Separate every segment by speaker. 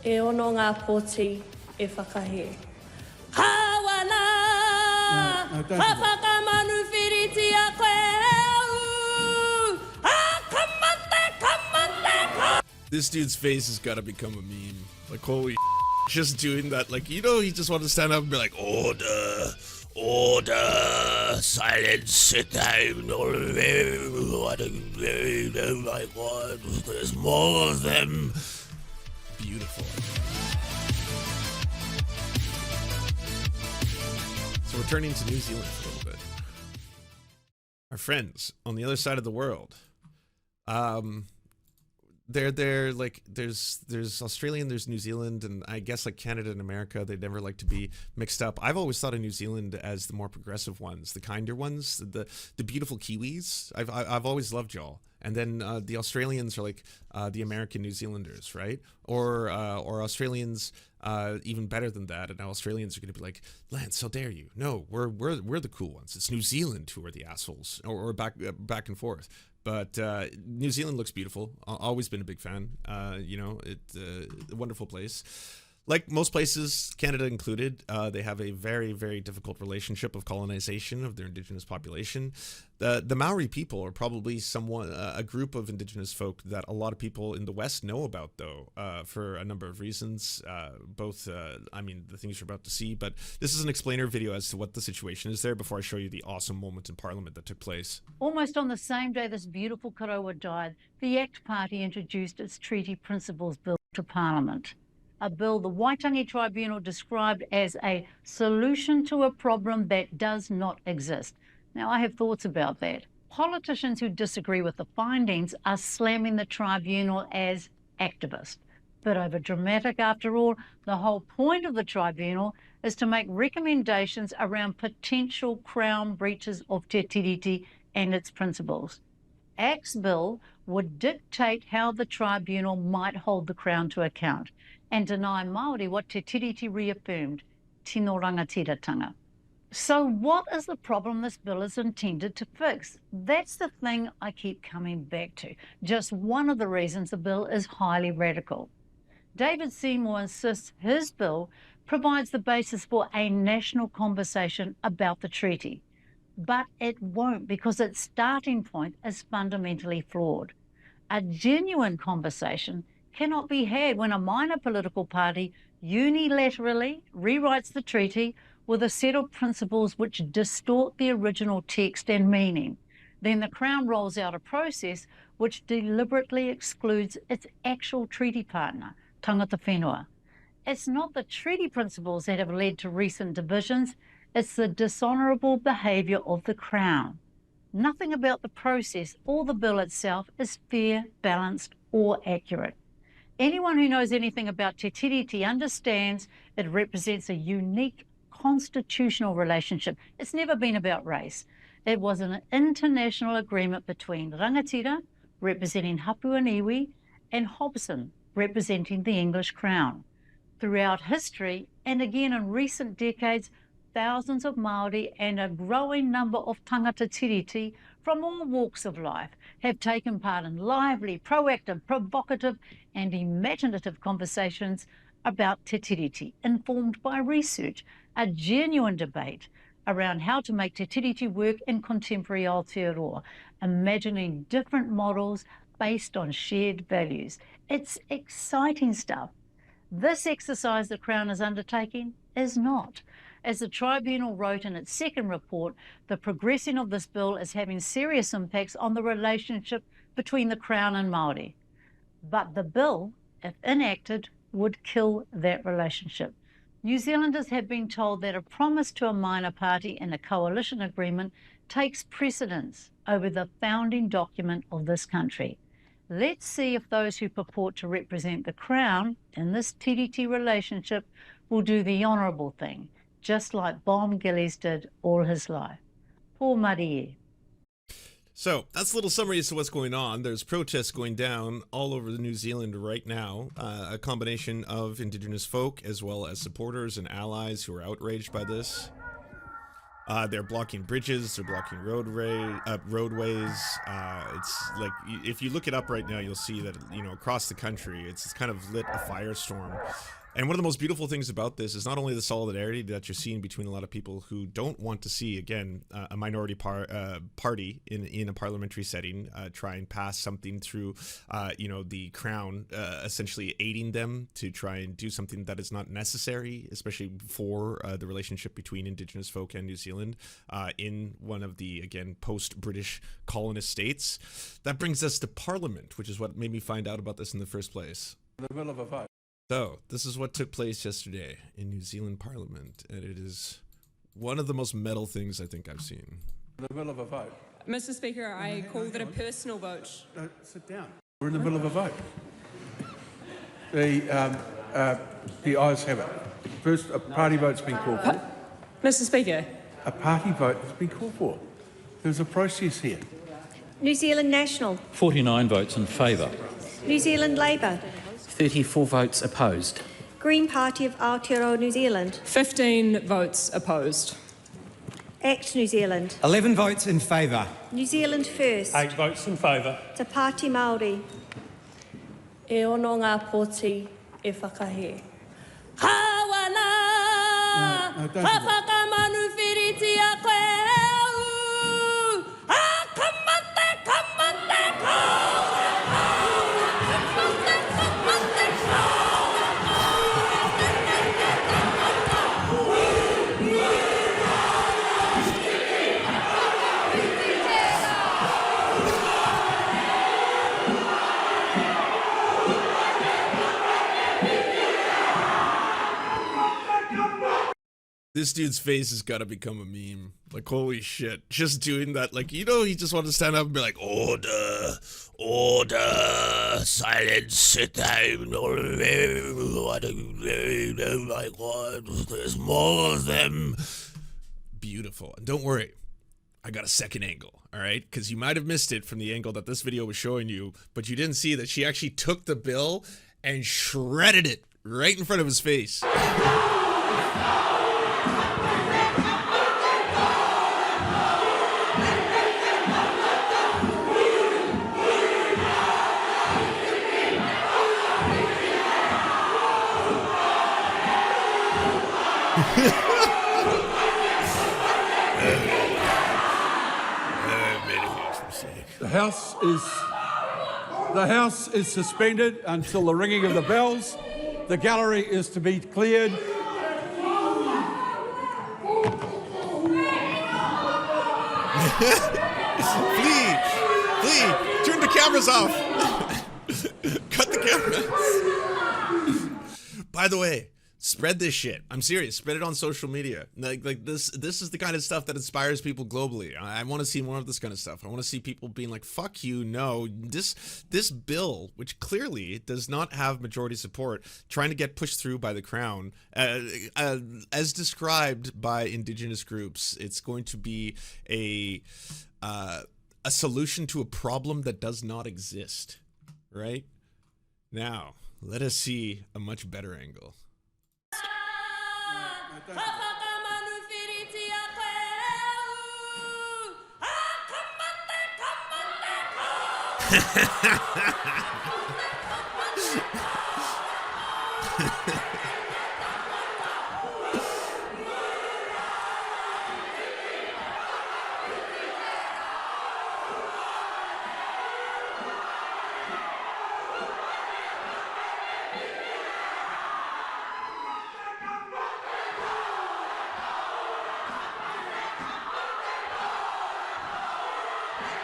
Speaker 1: e ono ngā pōti e whakahe. Kawana, ka whakamanu whiriti a koe kamate, kamate.
Speaker 2: This dude's face has got to become a meme. Like, holy just doing that. Like, you know, he just wanted to stand up and be like, order, order, silence, sit down. Oh my God, there's more of them. Beautiful. So we're turning to New Zealand for a little bit. Our friends on the other side of the world. They're like, there's Australia and there's New Zealand, and I guess like Canada and America, they never like to be mixed up. I've always thought of New Zealand as the more progressive ones, the kinder ones, the beautiful Kiwis. I've always loved y'all. And then the Australians are like the American New Zealanders, right? Or Australians even better than that. And now Australians are going to be like, Lance, how dare you? No, we're the cool ones. It's New Zealand who are the assholes, or back and forth. But New Zealand looks beautiful. Always been a big fan. You know, it's a wonderful place. Like most places, Canada included, they have a very, very difficult relationship of colonization of their indigenous population. The Maori people are probably a group of indigenous folk that a lot of people in the West know about, though, for a number of reasons. I mean, the things you're about to see, but this is an explainer video as to what the situation is there before I show you the awesome moment in Parliament that took place.
Speaker 3: Almost on the same day this beautiful karawa died, the ACT Party introduced its Treaty Principles Bill to Parliament. A bill the Waitangi Tribunal described as a solution to a problem that does not exist. Now, I have thoughts about that. Politicians who disagree with the findings are slamming the tribunal as activist. Bit over dramatic after all. The whole point of the tribunal is to make recommendations around potential Crown breaches of Te Tiriti and its principles. ACT's bill would dictate how the tribunal might hold the Crown to account and deny Maori what Te Tiriti reaffirmed, tino rangatiratanga. So what is the problem this bill is intended to fix? That's the thing I keep coming back to. Just one of the reasons the bill is highly radical. David Seymour insists his bill provides the basis for a national conversation about the treaty. But it won't, because its starting point is fundamentally flawed. A genuine conversation cannot be had when a minor political party unilaterally rewrites the treaty with a set of principles which distort the original text and meaning. Then the Crown rolls out a process which deliberately excludes its actual treaty partner, tangata whenua. It's not the treaty principles that have led to recent divisions, it's the dishonourable behaviour of the Crown. Nothing about the process or the bill itself is fair, balanced or accurate. Anyone who knows anything about Te Tiriti understands it represents a unique constitutional relationship. It's never been about race. It was an international agreement between Rangatira, representing Papua New Guinea, and Hobson, representing the English Crown. Throughout history, and again in recent decades, thousands of Maori and a growing number of tangata tiriti from all walks of life have taken part in lively, proactive, provocative and imaginative conversations about Te Tiriti, informed by research, a genuine debate around how to make Te Tiriti work in contemporary Aotearoa, imagining different models based on shared values. It's exciting stuff. This exercise the Crown is undertaking is not. As the tribunal wrote in its second report, the progressing of this bill is having serious impacts on the relationship between the Crown and Maori. But the bill, if enacted, would kill that relationship. New Zealanders have been told that a promise to a minor party in a coalition agreement takes precedence over the founding document of this country. Let's see if those who purport to represent the Crown in this tiriti relationship will do the honourable thing, just like Bob Gillies did all his life. Poor Marie.
Speaker 2: So that's a little summary as to what's going on. There's protests going down all over New Zealand right now, a combination of Indigenous folk as well as supporters and allies who are outraged by this. They're blocking bridges, they're blocking roadways. It's like, if you look it up right now, you'll see that, you know, across the country, it's kind of lit a firestorm. And one of the most beautiful things about this is not only the solidarity that you're seeing between a lot of people who don't want to see, again, a minority party in a parliamentary setting try and pass something through, you know, the Crown, essentially aiding them to try and do something that is not necessary, especially for the relationship between Indigenous folk and New Zealand in one of the, again, post-British colonist states. That brings us to Parliament, which is what made me find out about this in the first place.
Speaker 4: In the middle of a vote.
Speaker 2: So, this is what took place yesterday in New Zealand Parliament, and it is one of the most metal things I think I've seen.
Speaker 4: In the middle of a vote.
Speaker 5: Mr. Speaker, I call that a personal vote.
Speaker 4: No, sit down. We're in the middle of a vote. The ayes have it. First, a party vote's been called for.
Speaker 5: Mr. Speaker.
Speaker 4: A party vote has been called for. There's a process here.
Speaker 6: New Zealand National.
Speaker 7: 49 votes in favour.
Speaker 6: New Zealand Labour.
Speaker 8: 34 votes opposed.
Speaker 6: Green Party of Aotearoa New Zealand.
Speaker 5: 15 votes opposed.
Speaker 6: ACT New Zealand.
Speaker 9: 11 votes in favour.
Speaker 6: New Zealand First.
Speaker 7: 8 votes in favour.
Speaker 6: Te Pāti Māori.
Speaker 1: E ono ngā pōti e whakahe. Kawana!
Speaker 4: No, don't do
Speaker 1: Ka
Speaker 4: that.
Speaker 1: whakamanu whiriti a koe au! A kamate, kamate,
Speaker 2: This dude's face has got to become a meme. Like, holy shit. Just doing that, like, you know, he just wanted to stand up and be like, order, order, silence, sit down. Oh my God, there's more of them. Beautiful. And don't worry, I got a second angle, all right? Because you might have missed it from the angle that this video was showing you, but you didn't see that she actually took the bill and shredded it right in front of his face.
Speaker 4: The House is suspended until the ringing of the bells. The gallery is to be cleared.
Speaker 2: Flee! Turn the cameras off! Cut the cameras! By the way, spread this shit. I'm serious. Spread it on social media. Like this is the kind of stuff that inspires people globally. I want to see more of this kind of stuff. I want to see people being like, fuck you, no. This bill, which clearly does not have majority support, trying to get pushed through by the Crown, as described by Indigenous groups, it's going to be a solution to a problem that does not exist, right? Now, let us see a much better angle.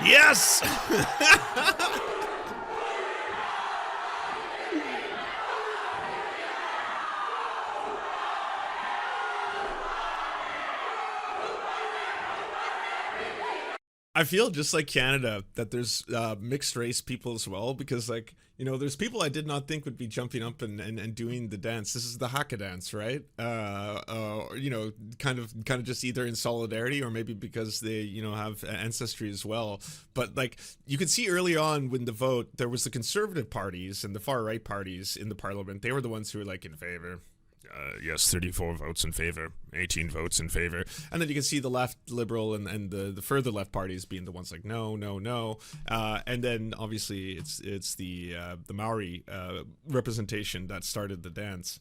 Speaker 2: Yes! I feel just like Canada that there's mixed race people as well, because, like, you know, there's people I did not think would be jumping up and doing the dance. This is the haka dance, right? You know, kind of just either in solidarity or maybe because they, you know, have ancestry as well. But, like, you could see early on when the vote, there was the conservative parties and the far right parties in the parliament. They were the ones who were like in favor. Yes, 34 votes in favor, 18 votes in favor. And then you can see the left, liberal, and the further left parties being the ones like no, no, no. And then obviously it's the Maori representation that started the dance.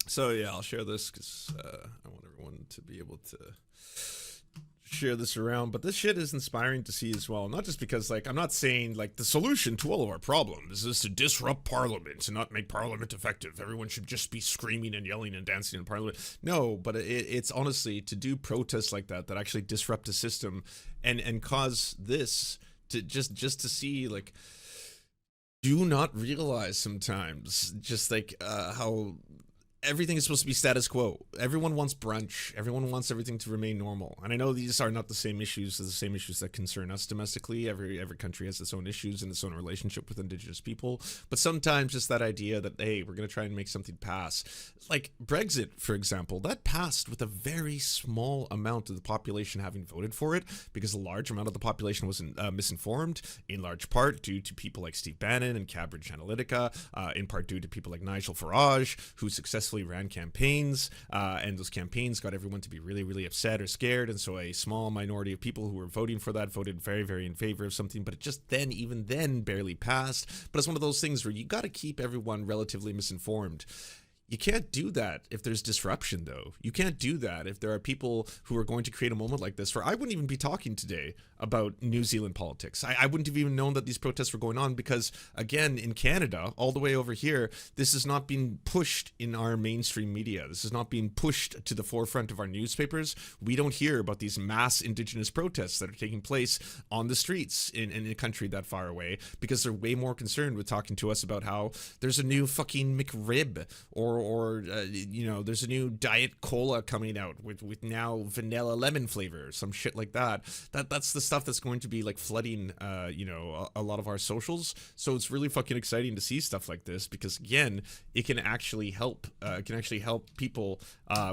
Speaker 2: So yeah, I'll share this because I want everyone to be able to share this around. But this shit is inspiring to see as well. Not just because, like, I'm not saying like the solution to all of our problems is to disrupt Parliament and not make Parliament effective. Everyone should just be screaming and yelling and dancing in Parliament. No, but it's honestly to do protests like that actually disrupt the system and cause this to just to see, like, do not realize sometimes just like how everything is supposed to be status quo. Everyone wants brunch. Everyone wants everything to remain normal. And I know these are not the same issues as the same issues that concern us domestically. Every country has its own issues and its own relationship with Indigenous people. But sometimes just that idea that, hey, we're going to try and make something pass. Like Brexit, for example, that passed with a very small amount of the population having voted for it because a large amount of the population was misinformed, in large part due to people like Steve Bannon and Cambridge Analytica, in part due to people like Nigel Farage, who successfully ran campaigns, and those campaigns got everyone to be really, really upset or scared, and so a small minority of people who were voting for that voted very, very in favor of something, but it just even then barely passed. But it's one of those things where you got to keep everyone relatively misinformed. You can't do that if there's disruption, though. You can't do that if there are people who are going to create a moment like this where I wouldn't even be talking today about New Zealand politics. I wouldn't have even known that these protests were going on because, again, in Canada, all the way over here, this is not being pushed in our mainstream media. This is not being pushed to the forefront of our newspapers. We don't hear about these mass Indigenous protests that are taking place on the streets in a country that far away because they're way more concerned with talking to us about how there's a new fucking McRib or you know, there's a new Diet Cola coming out with now vanilla lemon flavor, some shit like that. That's the stuff that's going to be like flooding, you know, a lot of our socials. So it's really fucking exciting to see stuff like this because, again, it can actually help. People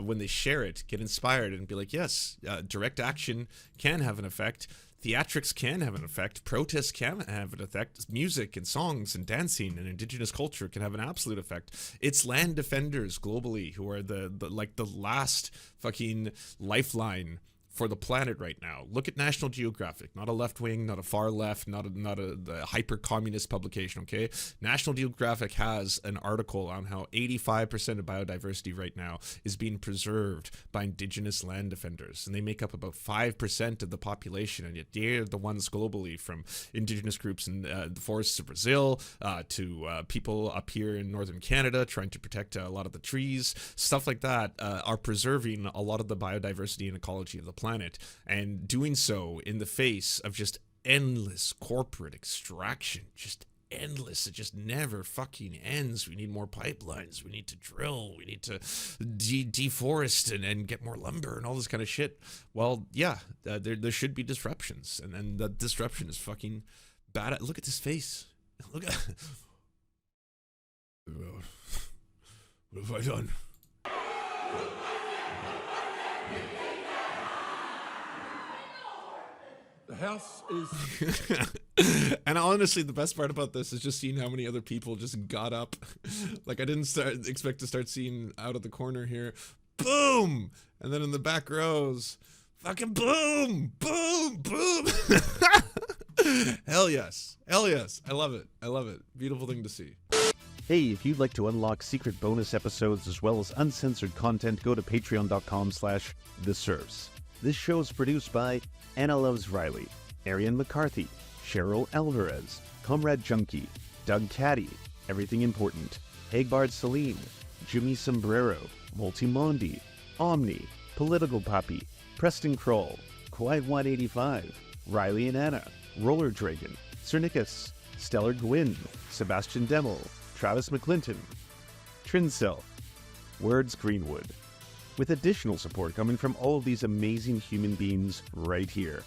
Speaker 2: when they share it get inspired and be like, yes, direct action can have an effect. Theatrics can have an effect. Protests can have an effect. Music and songs and dancing and Indigenous culture can have an absolute effect. It's land defenders globally who are the last fucking lifeline for the planet right now. Look at National Geographic, not a left wing, not a far left, not a hyper communist publication. Okay, National Geographic has an article on how 85% of biodiversity right now is being preserved by Indigenous land defenders, and they make up about 5% of the population, and yet they're the ones globally, from Indigenous groups in the forests of Brazil to people up here in northern Canada trying to protect a lot of the trees, stuff like that, are preserving a lot of the biodiversity and ecology of the planet, and doing so in the face of just endless corporate extraction, just endless. It just never fucking ends. We need more pipelines. We need to drill. We need to deforest and get more lumber and all this kind of shit. Well, yeah, there should be disruptions, and the disruption is fucking bad. Look at this face. Look at what have I done?
Speaker 4: The House is...
Speaker 2: And honestly, the best part about this is just seeing how many other people just got up. Like, I didn't expect to start seeing out of the corner here, boom! And then in the back rows, fucking boom! Boom! Boom! Hell yes. Hell yes. I love it. I love it. Beautiful thing to see.
Speaker 9: Hey, if you'd like to unlock secret bonus episodes as well as uncensored content, go to patreon.com/The Serfs. This show is produced by Anna Loves Riley, Arian McCarthy, Cheryl Alvarez, Comrade Junkie, Doug Caddy, Everything Important, Hagbard Celine, Jimmy Sombrero, Multimondi, Omni, Political Poppy, Preston Kroll, Quiet 185, Riley and Anna, Roller Dragon, Cernicus, Stellar Gwyn, Sebastian Demel, Travis McClinton, Trincell, Words Greenwood, with additional support coming from all of these amazing human beings right here.